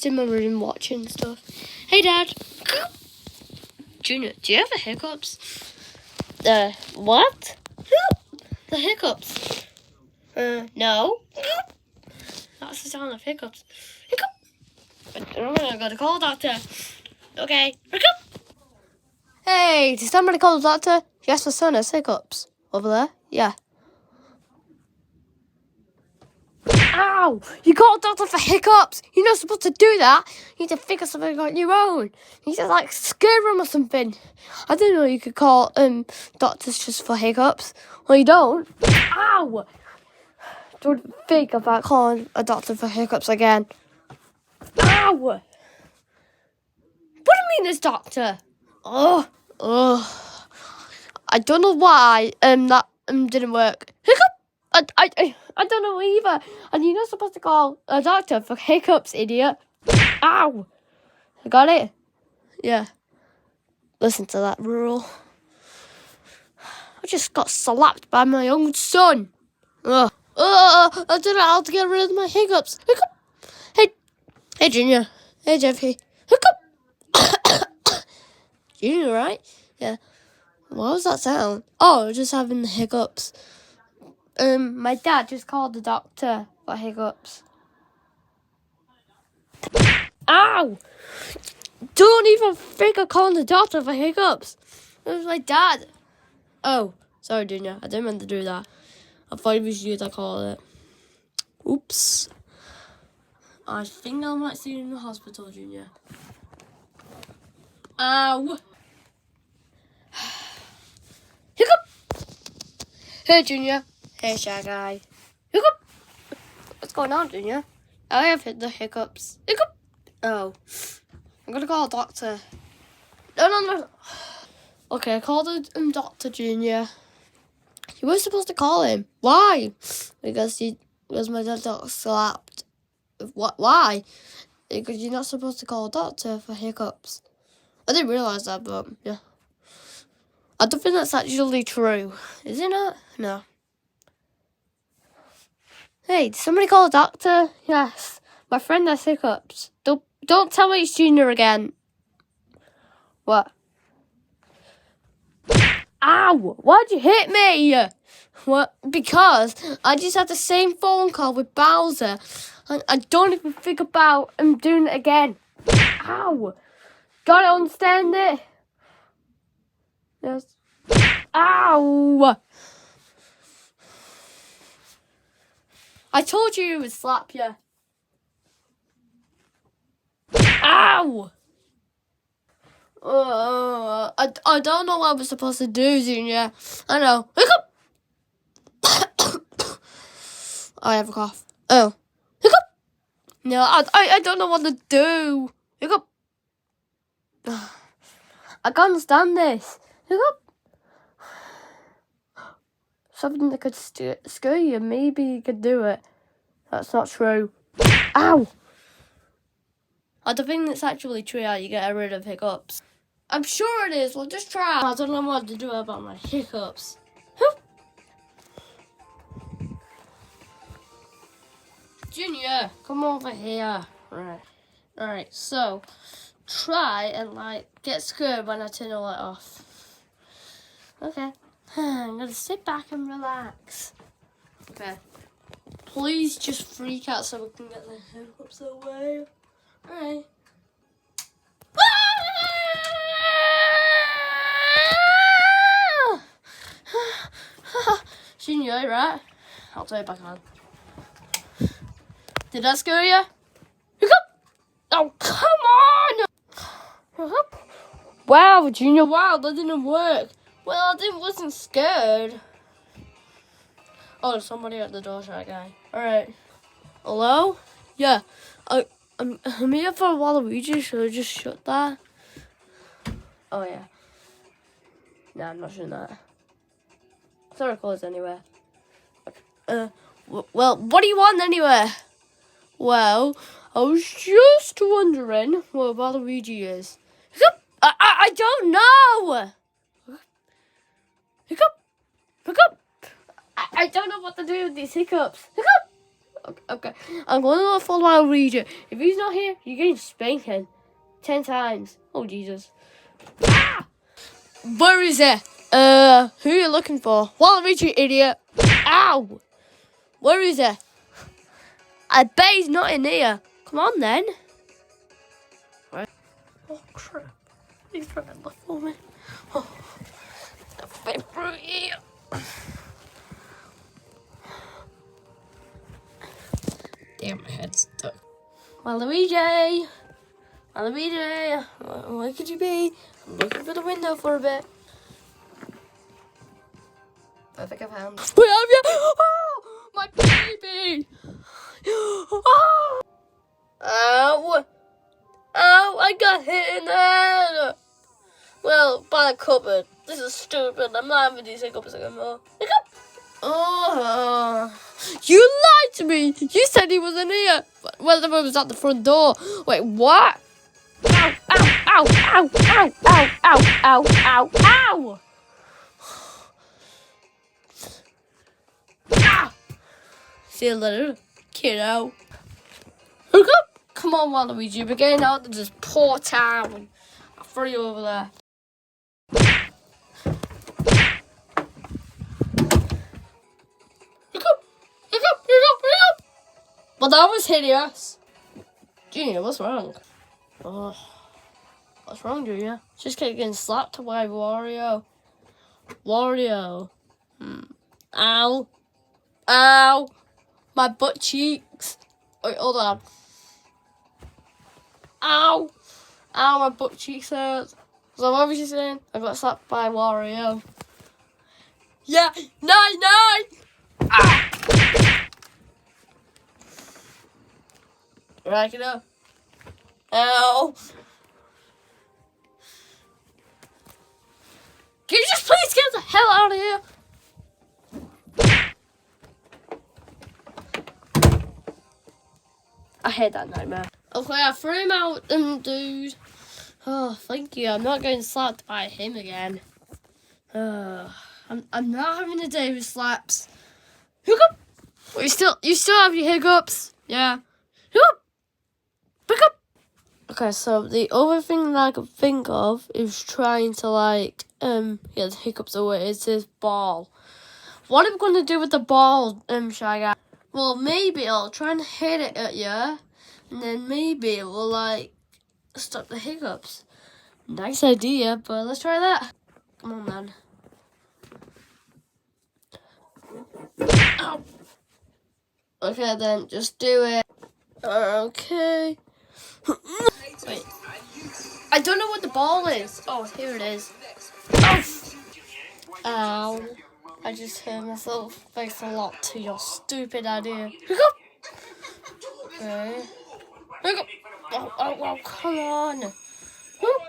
just in my room watching stuff. Hey, Dad. Junior, do you have the hiccups? The what? The hiccups. No. That's the sound of hiccups. Hiccup. I'm going to call the doctor. Okay. Hiccup. Hey, did somebody call the doctor? Yes, my son has hiccups. Over there? Yeah. Ow! You called a doctor for hiccups! You're not supposed to do that! You need to figure something on your own! You need to, like, scare them or something! I didn't know you could call, doctors just for hiccups. Well, you don't. Ow! Don't think about calling a doctor for hiccups again. Ow! What do you mean, this doctor? Oh. I don't know why, that, didn't work. Hiccup! I don't know either. And you're not supposed to call a doctor for hiccups, idiot. Ow! Got it? Yeah. Listen to that rule. I just got slapped by my own son. I don't know how to get rid of my hiccups. Hiccup! Hey, Junior. Hey, Jeffy. Hiccup! Junior, right? Yeah. What was that sound? Oh, just having the hiccups. My dad just called the doctor for hiccups. Ow! Don't even think of calling the doctor for hiccups. It was my dad. Oh, sorry, Junior. I didn't mean to do that. I thought it was you that called it. Oops. I think I might see you in the hospital, Junior. Ow! Hiccup! Hey, Junior. Hey, Shy Guy. Hiccup! What's going on, Junior? I have hit the hiccups. Hiccup! Oh. I'm gonna call a doctor. No. Okay, I called the doctor, Junior. You were supposed to call him. Why? Because my dad got slapped. What? Why? Because you're not supposed to call a doctor for hiccups. I didn't realise that, but yeah. I don't think that's actually true. Is it not? No. Hey, did somebody call a doctor? Yes. My friend has hiccups. Don't tell me it's Junior again. What? Ow! Why'd you hit me? What? Because I just had the same phone call with Bowser. And I don't even think about doing it again. Ow! Gotta understand it. Yes. Ow! I told you he would slap you. Ow! I don't know what I was supposed to do, Junior. I know. Hiccup! I have a cough. Oh. Hiccup! No, I don't know what to do. Hiccup! I can't understand this. Hiccup! Something that could scare you. Maybe you could do it. That's not true. Ow! I don't think it's actually true how you get rid of hiccups. I'm sure it is. Well, just try. I don't know what to do about my hiccups. Junior, come over here. Alright, so try and get scared when I turn the light off. Okay. I'm gonna sit back and relax. Okay. Please just freak out so we can get the hiccups away. Alright. Junior, right? I'll turn it back on. Did that scare you? Hiccup! Oh, come on! Wow, Junior, wow, that didn't work. Well, I wasn't scared. Oh, there's somebody at the door, Shy Guy. Alright. Hello? Yeah. I'm here for a Waluigi. Should I just shut that? Oh, yeah. Nah, I'm not shutting that. It's not closed anywhere. Well, what do you want anyway? Well, I was just wondering what Waluigi is. Hiccup! I don't know! Hiccup! Hiccup! I don't know what to do with these hiccups. Hiccup! Okay. I'm going to follow our region. If he's not here, you're getting spanking 10 times. Oh, Jesus. Ah! Where is it? Who are you looking for? Waluigi, you idiot. Ow! Where is it? I bet he's not in here. Come on, then. Right. Oh, crap. He's trying to look for me. Oh. I've through here. Damn, my head's stuck. Waluigi! Waluigi! Where could you be? I'm looking for the window for a bit. I think I found. Where have you? Oh, my baby! Oh! Ow! Ow! I got hit in the head! Well, by the cupboard. This is stupid. I'm not having these hiccups anymore. Hiccup! Oh! You lied to me! You said he wasn't here! Well, the was at the front door. Wait, what? Ow! Ow! Ow! Ow! Ow! Ow! Ow! Ow! Ow! Ow! Ah! See you later, kiddo. Hook up! Come on, Waluigi, we're getting out of this poor town. I'll throw you over there. Hook up! Hook up! Hook up! Hook up! Well, that was hideous. Junior, what's wrong? Oh, what's wrong, Junior? Just kept getting slapped by Wario. Wario. Ow. Ow. My butt cheeks. Wait, hold on. Ow. Ow, my butt cheeks hurt. So I'm obviously saying I got slapped by Wario. Yeah. Nine. Ah. Right, get up. Ow. Can you just please get the hell out of here? I hate that nightmare. Okay, I threw him out, dude. Oh, thank you. I'm not getting slapped by him again. I'm not having a day with slaps. Hiccup! You still have your hiccups? Yeah. Hiccup! Hiccup! Okay, so the other thing that I could think of is trying to get the hiccups away. It's this ball. What am I going to do with the ball, Shy Guy? Well, maybe I'll try and hit it at you, and then maybe it will, stop the hiccups. Nice idea, but let's try that. Come on, then. Ow. Okay, then, just do it. Okay. Wait. I don't know what the ball is. Oh, here it is. Oh. Ow. I just hurt myself thanks a lot to your stupid idea. Hiccup! Okay. Hiccup! Oh, come on. Hiccup!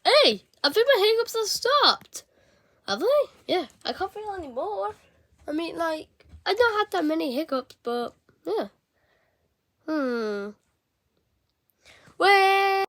Hey, I think my hiccups have stopped. Have they? Yeah, I can't feel any more. I mean, I've not had that many hiccups, but yeah. Well.